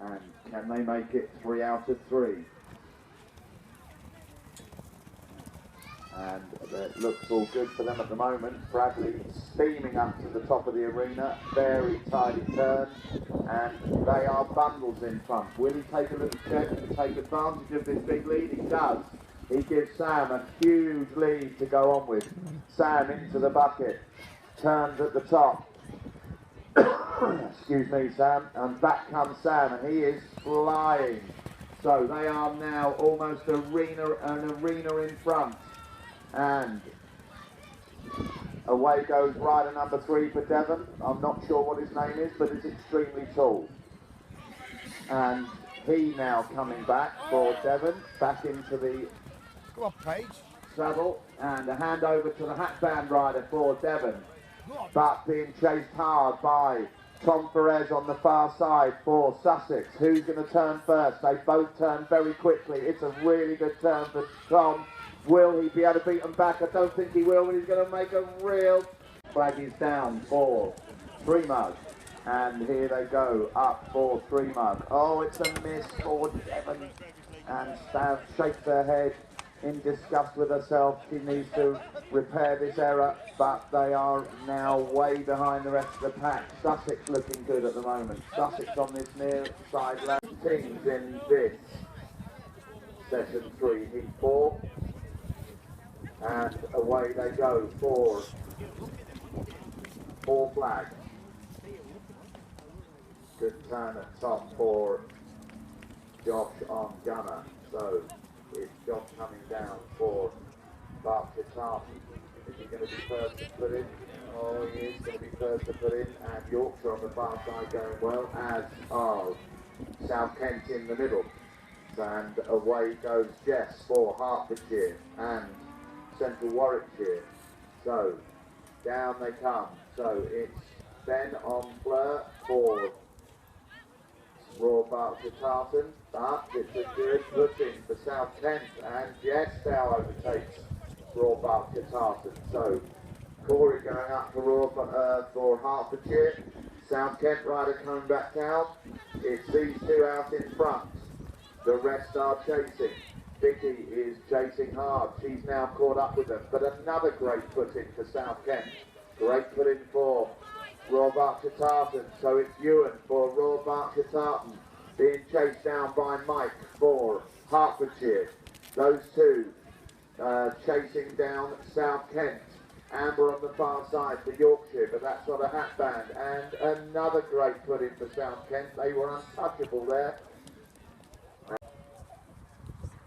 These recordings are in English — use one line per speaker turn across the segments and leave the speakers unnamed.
And can they make it 3 out of 3? And it looks all good for them at the moment. Bradley steaming up to the top of the arena. Very tidy turn. And they are bundles in front. Will he take a little check to take advantage of this big lead? He does. He gives Sam a huge lead to go on with. Sam into the bucket. Turns at the top. Excuse me, Sam. And back comes Sam, and he is flying. So they are now almost an arena in front. And away goes rider number 3 for Devon. I'm not sure what his name is, but it's extremely tall. And he now coming back for Devon, back into the saddle, and a handover to the hatband rider for Devon. But being chased hard by Tom Perez on the far side for Sussex. Who's going to turn first? They both turn very quickly. It's a really good turn for Tom. Will he be able to beat them back? I don't think he will, but he's going to make a real... Flag is down for 3 Mug. And here they go, up for 3 Mug. Oh, it's a miss for Devon. And Stav shakes her head in disgust with herself. She needs to repair this error, but they are now way behind the rest of the pack. Sussex looking good at the moment. Sussex on this near side lane. Teams in this session 3, heat 4. And away they go for 4 flags. Good turn at top for Josh on Gunner. So it's Josh coming down for Berkshire Tartan. Is he going to be first to put in? Oh, he is going to be first to put in. And Yorkshire on the far side going well, as are South Kent in the middle. And away goes Jess for Hertfordshire and Central Warwickshire. So down they come. So it's Ben on Fleur for Raw Berkshire Tartan, but it's a good footing for South Kent, and Jess now overtakes Raw Berkshire Tartan. So Corey going up for Hertfordshire. South Kent rider coming back down. It's these 2 out in front. The rest are chasing. Vicky is chasing hard. She's now caught up with them. But another great footing for South Kent. Great footing for Raw Berkshire Tartan. So it's Ewan for Raw Berkshire Tartan. Being chased down by Mike for Hertfordshire. Those 2 chasing down South Kent. Amber on the far side for Yorkshire, but that's not a hatband. And another great footing for South Kent. They were untouchable there.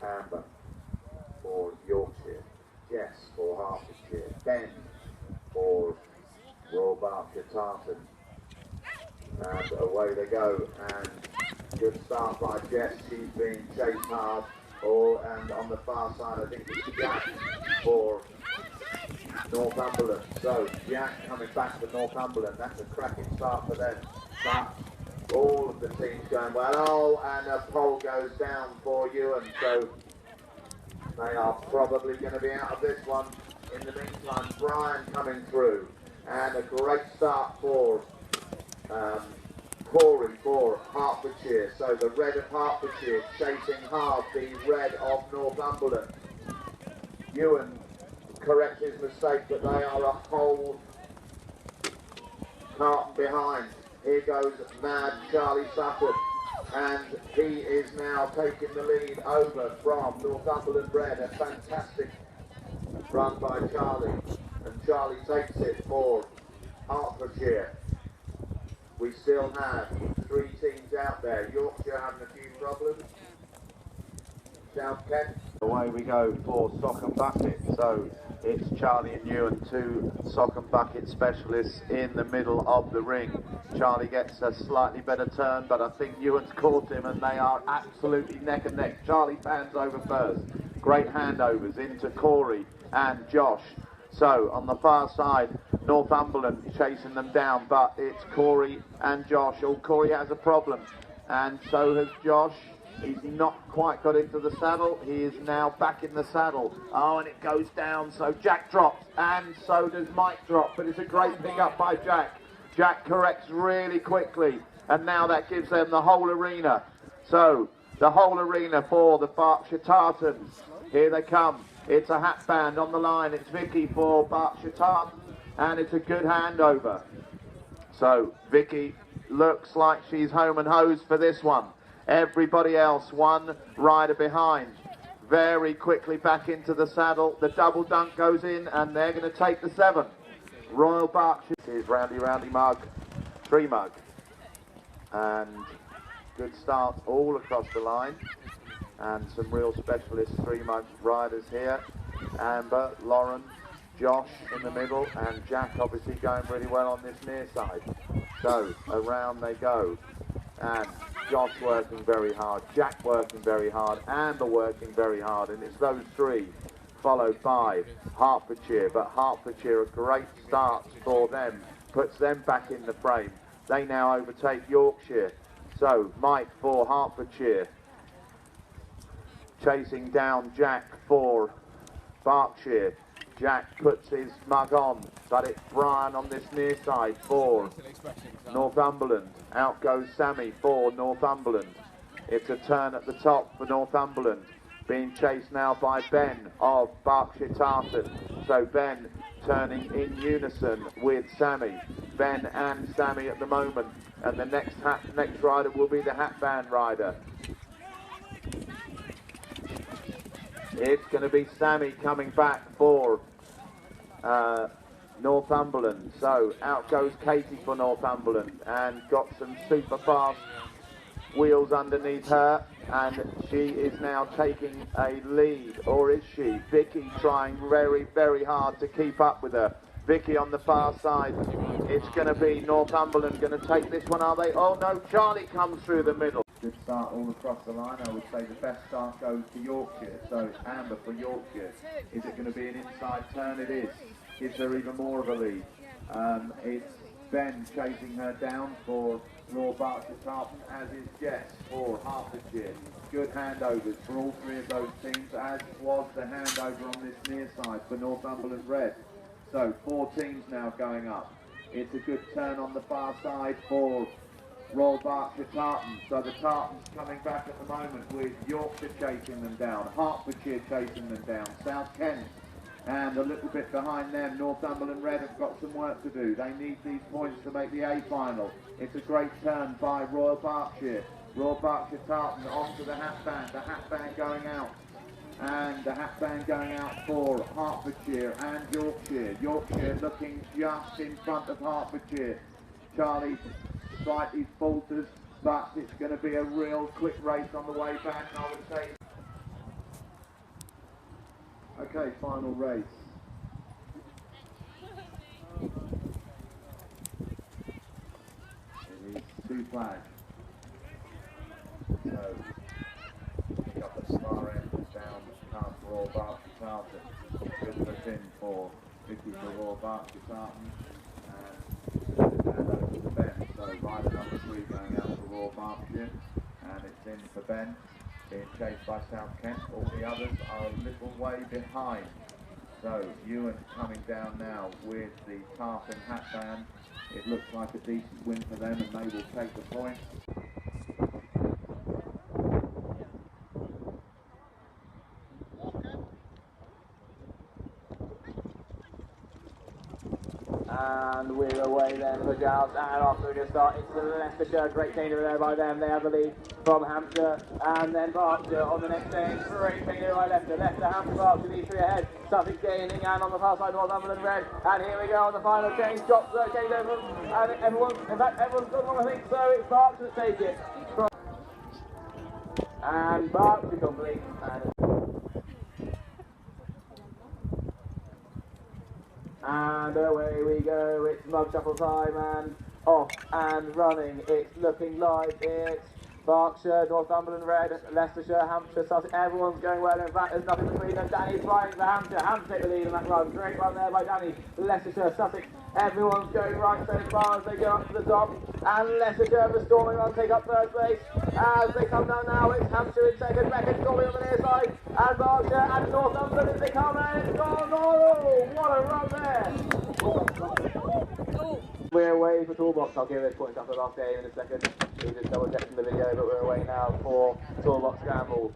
Amber for Yorkshire, Jess for Hertfordshire, Ben for Royal Berkshire Tartan, and away they go. And good start by Jess. She's being chased hard. And on the far side, I think it's Jack for Northumberland. So Jack coming back for Northumberland. That's a cracking start for them. But all of the teams going well. Oh, and a pole goes down for Ewan, so they are probably going to be out of this one. In the meantime, Brian coming through, and a great start for Corey for Hertfordshire. So the red of Hertfordshire chasing hard the red of Northumberland. Ewan corrects his mistake, but they are a whole carton behind. Here goes Mad Charlie Sutton, and he is now taking the lead over from Northumberland Red. A fantastic run by Charlie, and Charlie takes it for Hertfordshire. We still have 3 teams out there. Yorkshire having a few problems. South Kent. Away we go for sock and bucket. So it's Charlie and Ewan, 2 sock and bucket specialists in the middle of the ring. Charlie gets a slightly better turn, but I think Ewan's caught him, and they are absolutely neck and neck. Charlie pans over first. Great handovers into Corey and Josh. So on the far side, Northumberland chasing them down, but it's Corey and Josh. Oh, Corey has a problem, and so has Josh. He's not quite got into the saddle. He is now back in the saddle. Oh, and it goes down. So Jack drops, and so does Mike drop. But it's a great pick up by Jack. Jack corrects really quickly. and now that gives them the whole arena. So the whole arena for the Berkshire Tartans. Here they come. It's a hat band on the line. It's Vicky for Berkshire Tartans, and it's a good handover. So Vicky looks like she's home and hosed for this one. Everybody else, one rider behind. Very quickly back into the saddle. The double dunk goes in, and they're going to take the 7. Royal Berkshire. Here's Roundy Mug, 3 Mug. And good starts all across the line. And some real specialist 3 Mug riders here. Amber, Lauren, Josh in the middle, and Jack obviously going really well on this near side. So around they go. And Josh working very hard, Jack working very hard, Amber working very hard, and it's those 3 followed by Hertfordshire. But Hertfordshire, a great start for them, puts them back in the frame. They now overtake Yorkshire. So Mike for Hertfordshire, chasing down Jack for Berkshire. Jack puts his mug on, but it's Brian on this near side for Northumberland. Out goes Sammy for Northumberland. It's a turn at the top for Northumberland. Being chased now by Ben of Berkshire Tartan. So Ben turning in unison with Sammy. Ben and Sammy at the moment. And the next rider will be the hat band rider. It's going to be Sammy coming back for Northumberland. So out goes Katie for Northumberland, and got some super fast wheels underneath her, and she is now taking a lead, or is she? Vicky trying very, very hard to keep up with her. Vicky on the far side. It's going to be Northumberland going to take this one, are they? Oh no, Charlie comes through the middle. Good start all across the line. I would say the best start goes to Yorkshire. So it's Amber for Yorkshire. Is it going to be an inside turn? It is. Gives her even more of a lead. It's Ben chasing her down for Royal Berkshire Tartan, as is Jess for Hertfordshire. Good handovers for all 3 of those teams, as was the handover on this near side for Northumberland Red. So 4 teams now going up. It's a good turn on the far side for Royal Berkshire Tartan. So the Tartans coming back at the moment with Yorkshire chasing them down, Hertfordshire chasing them down, South Kent, and a little bit behind them, Northumberland Red have got some work to do. They need these points to make the A final. It's a great turn by Royal Berkshire. Royal Berkshire Tartan onto the hat band going out. And the hat band going out for Hertfordshire and Yorkshire. Yorkshire looking just in front of Hertfordshire. Charlie slightly falters, but it's going to be a real quick race on the way back, I would say. Okay, final race. It needs 2 flags. So, got the star end down for Royal Berkshire Tartan. Good push in for Vicky for Royal Berkshire Tartan. And over to Ben. So rider number 3 going out for Royal Berkshire. And it's in for Ben. Being chased by South Kent. All the others are a little way behind. So Ewan coming down now with the Tartan hat band. It looks like a decent win for them, and they will take the points.
And we're away then for Giles, and after a good start into Leicestershire, great change over there by them. They have the lead from Hampshire, and then Berkshire on the next stage. Great change over by Leicester, Hampshire, Berkshire, these 3 ahead. Sussex gaining, and on the far side, Northumberland Red. And here we go on the final change. Drops the change over, and everyone's got one, I think, so it's Berkshire that take it. And Berkshire complete. And away we go, it's mug shuffle time, and off and running. It's looking like it's Berkshire, Northumberland Red, Leicestershire, Hampshire, Sussex. Everyone's going well. In fact, there's nothing between them. Danny's flying for Hampshire. Hampshire take the lead in that run. Great run there by Danny. Leicestershire, Sussex, Everyone's going right so far as they go up to the top. And Leicestershire, the storming on, take up third place. As they come down now, it's Hampshire in second, Brecon storming on the near side. And Berkshire and Northumberland as they come, and it's gone. Oh, what a run there. We're away for Toolbox. I'll give this point after the last game in a second. We're just double checking the video, but we're away now for Toolbox Scramble.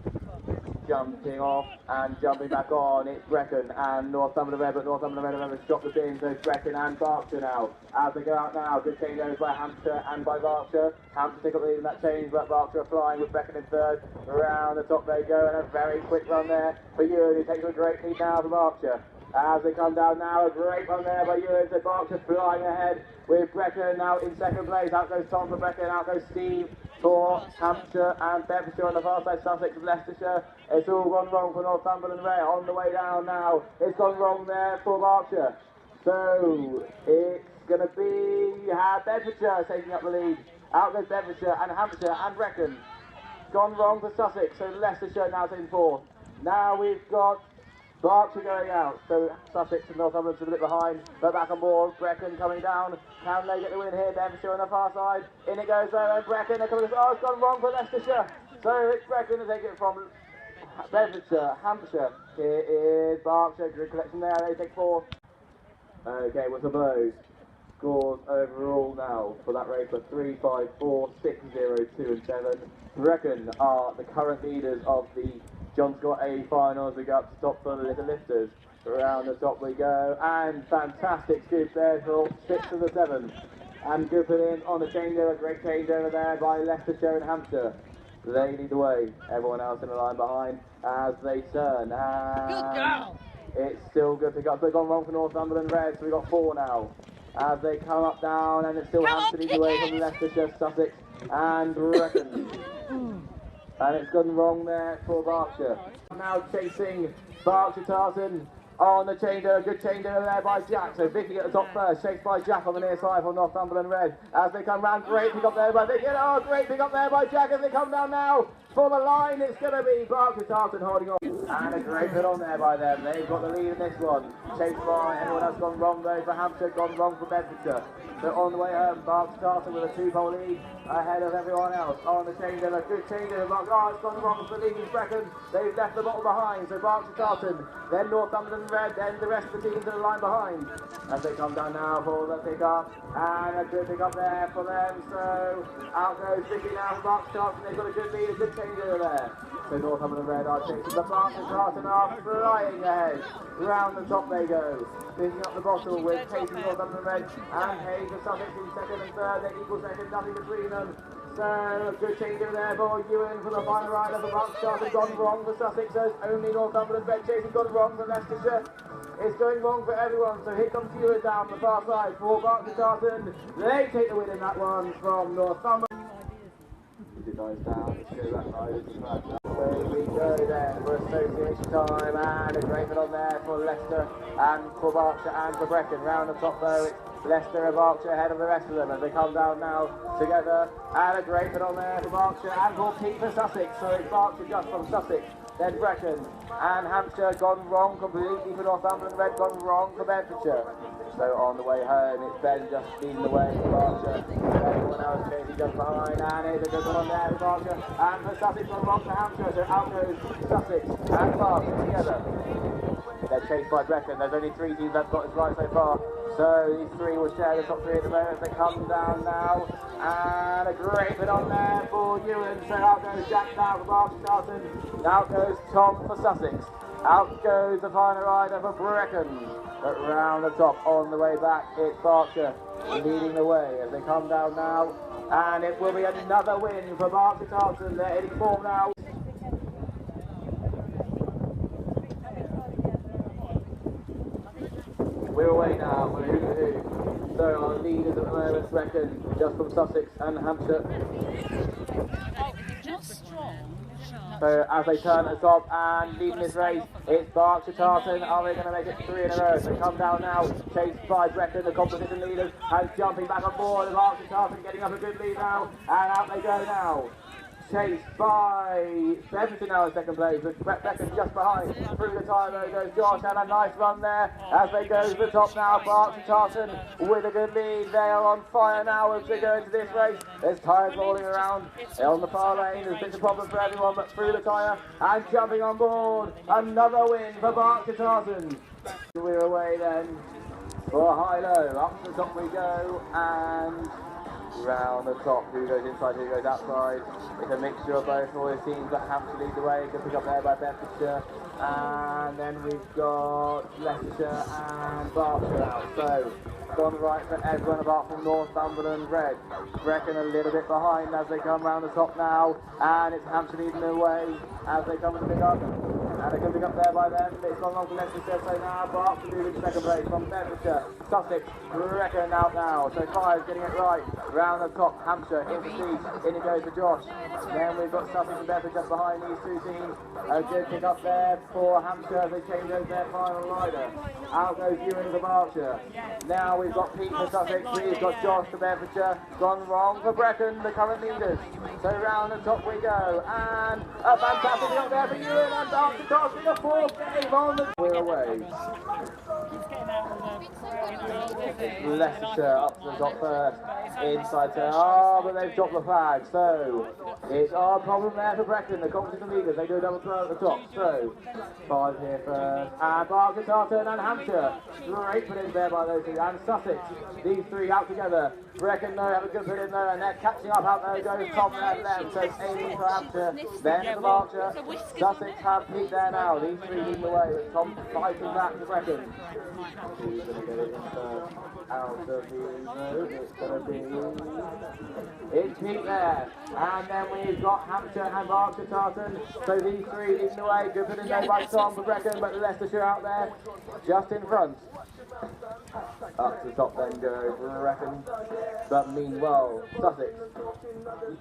Jumping off and jumping back on, it's Brecon and Northumberland Red, but Northumberland Red have stopped the team, so it's Brecon and Berkshire now. As they go out now, good change over by Hampshire and by Berkshire. Hampshire take up the lead in that change, but Berkshire are flying with Brecon in third. Around the top they go, and a very quick run there for Ewan, who takes a great lead now for Berkshire. As they come down now, a great run there by Ewan, so Berkshire flying ahead with Brecon now in second place. Out goes Tom for Brecon, out goes Steve for Hampshire and Bedfordshire on the far side, Sussex and Leicestershire. It's all gone wrong for Northumberland Red on the way down now. It's gone wrong there for Berkshire. So it's going to be Bedfordshire taking up the lead. Out goes Bedfordshire and Hampshire and Brecon. Gone wrong for Sussex, so Leicestershire now taking fourth. Now we've got Berkshire going out, so Sussex and Northumberland are a bit behind, but back on board. Brecon coming down. Can they get the win here? Bedfordshire on the far side. In it goes though, and Brecon are coming. Oh, it's gone wrong for Leicestershire. So it's Brecon to take it from Bedfordshire, Hampshire. Here is Berkshire. Good collection there. They take fourth. Okay, what's the blows? Scores overall now for that race are 3, 5, 4, 6, 0, 2 and 7. Brecon are the current leaders of the John Scott A finals. We go up to top for the Little Lifters. Around the top we go, and fantastic scoop there for 6 of the 7. And good put in on the changeover, great changeover there by Leicestershire and Hampshire. They lead the way, everyone else in the line behind as they turn. And it's still good pick up. They've gone wrong for Northumberland Red, so we've got 4 now. As they come up down, and it's still Hampshire leading the way from Leicestershire, Sussex and Brecon. And it's gone wrong there for Berkshire. Now chasing Berkshire Tartan on the changeover, good changeover there by Jack. So Vicky at the top first, chased by Jack on the near side from Northumberland Red. As they come round, great pick up there by Vicky. Oh, great pick up there by Jack as they come down now. For the line, it's going to be Berkshire Tartan holding on. And a great hit on there by them. They've got the lead in this one. Chased by anyone else gone wrong though for Hampshire, gone wrong for Bedfordshire. So on the way home, Berkshire Tartan with a 2-pole lead ahead of everyone else. On the changeover, good changeover. Oh, it's gone wrong for the lead in Brecon. They've left the bottle behind. So Berkshire Tartan, then Northumberland Red, then the rest of the teams in the line behind. As they come down now for the pick up. And a good pick up there for them. So out goes Vicky now for Berkshire Tartan. They've got a good lead, a good changeover there. So Northumberland Red are chasing the Berkshire Tartan are flying ahead. Round the top they go. Picking up the bottle with Casey Northumberland Red and Hayes of Sussex in second and third. They equal second, nothing between them. So good change over there for Ewan for the final rider for Berkshire Tartan. Gone wrong for Sussex, so it's only Northumberland Red chasing. Gone wrong for Leicestershire. It's going wrong for everyone, so here comes Ewan down the far side for Berkshire Tartan. They take the win in that one from Northumberland. It goes down, let's go that side. Away we go then for association time, and a great one on there for Leicester and for Berkshire and for Brecon. Round the top though, it's Leicester and Berkshire ahead of the rest of them as they come down now together. And a great one on there for Berkshire and for Pete for Sussex. So it's Berkshire just from Sussex, then Brecon and Hampshire gone wrong completely for Northumberland Red, gone wrong for Bedfordshire. So on the way home, it's Ben just leading the way for Berkshire. Everyone else chasing just behind, and it's a good one on there for Berkshire. And for Sussex, gone wrong for Hampshire. So out goes Sussex and Berkshire together. They're chased by Brecon. There's only 3 teams that got it right so far. So these 3 will share the top 3 at the moment. They come down now. And a great bit on there for Ewan. So out goes Jack now for Berkshire Tartan. Out goes Tom for Sussex. Out goes the final rider for Brecon. But round the top, on the way back, it's Berkshire leading the way as they come down now. And it will be another win for Berkshire Tartan. They're hitting form now. We're away now for who. So our leaders at the moment, Brecon, just from Sussex and Hampshire. So as they turn at the top and leading this race, it's Berkshire Tartan. Are they going to make it 3 in a row? They come down now, chased by Brecon, the competition leaders, and jumping back on board. Berkshire Tartan getting up a good lead now, and out they go now chased by Devon now in second place, with Beckham just behind. Through the tyre though goes Josh, and a nice run there as they go to the top now. Berkshire Tartan with a good lead. They are on fire now as they go into this race. There's tyres rolling around on the far lane. There's been a problem for everyone, but through the tyre and jumping on board. Another win for Berkshire Tartan. We're away then for high-low. Up to the top we go, and round the top. Who goes inside, who goes outside. It's a mixture of both for the teams, but Hampshire leads the way. Good pick up there by Bedfordshire. And then we've got Leicestershire and Berkshire out. So, gone right for everyone apart from Northumberland Red. Brecon a little bit behind as they come round the top now. And it's Hampshire leading the way as they come to pick up. And a good pick up there by them. It's gone on to Leicestershire, so now Berkshire moving second place from Bedfordshire. Sussex, Brecon out now. So Fire's getting it right. Round the top, Hampshire into seats. In it goes for Josh. Then we've got Sussex and Bedford just behind these two teams. A good pick up there for Hampshire as they change over their final rider. Out goes Ewan for Berkshire. Now we've got Pete for Sussex. We've got Josh for Bedfordshire. Gone wrong for Brecon, the current leaders. So round the top we go. And a fantastic pick up there for Ewan and Berkshire crossing a fourth game on the... We're away. Leicestershire up to the top first. Inside turn. But they've dropped the flag. So it's our problem there for Brecon, the competition leaders. They do a double throw at the top. So 5 here first. And Berkshire Tartan and Hampshire. Great put in there by those two. And Sussex. These three out together. Brecon though have a good put in there, and they're catching up. Out there goes Tom and them. So aiming for Hampshire. Then for Berkshire. Sussex have Pete there now. These three leading the way with Tom fighting back to Brecon. Who's going to get it in first? Out of the no, it's going to be... It's Pete there. And then we've got Hampshire and Berkshire Tartan. So these three leading the way. Good put in there by Tom for Brecon, but Leicestershire out there just in front. Up to the top then goes Brecon. But meanwhile, Sussex,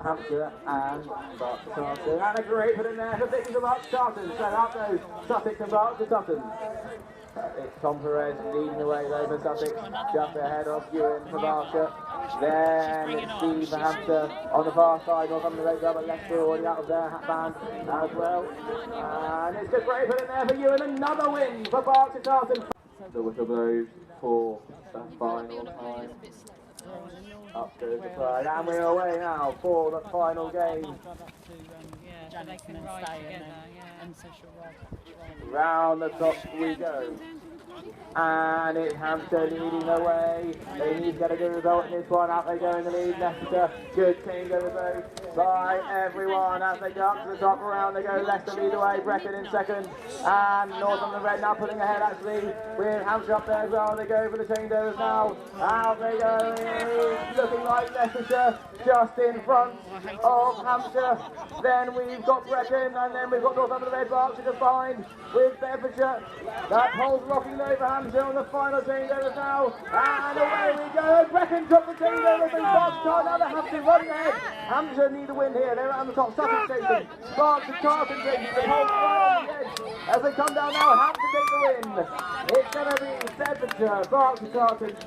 Hampshire and Berkshire Tartan. And a great put in there for Vicky for Berkshire Tartan. So out goes Sussex and Berkshire Tartan. It's Tom Perez leading the way though for Sussex, just ahead of Ewan for Berkshire. Then it's Steve for Hampshire on the far side, Northumberland Red, but Leicester already out of their band as well. And it's just great put in there for Ewan, another win for Berkshire Tartan. The whistle blows for the final time. Up goes the flag, and we're away now for the final game.
So they can ride together, and social
Round the top we go. And it's Hampshire leading the way. They need to get a good result in this one. Out they go in the lead. Leicester, good change over both by everyone as they go up to the top. Around they go. Leicester lead the way. Brecon in second. And Northumberland Red now pulling ahead actually with Hampshire up there as well. They go for the changeovers now. Out they go. Looking like Leicestershire just in front of Hampshire. Then we've got Brecon, and then we've got Northumberland Red, Berkshire just behind with Bedfordshire. That pole's rocking over Hampshire on the final changeovers now. And away we go. Brecon dropped the changeovers and Berkshire now they have to run ahead. Hampshire need a win here. They're around the top. Sussex chasing. Berkshire Tartan chasing. The pole's right on the edge. As they come down now, Hampshire take the win. It's going to be Bedfordshire, Berkshire Tartan.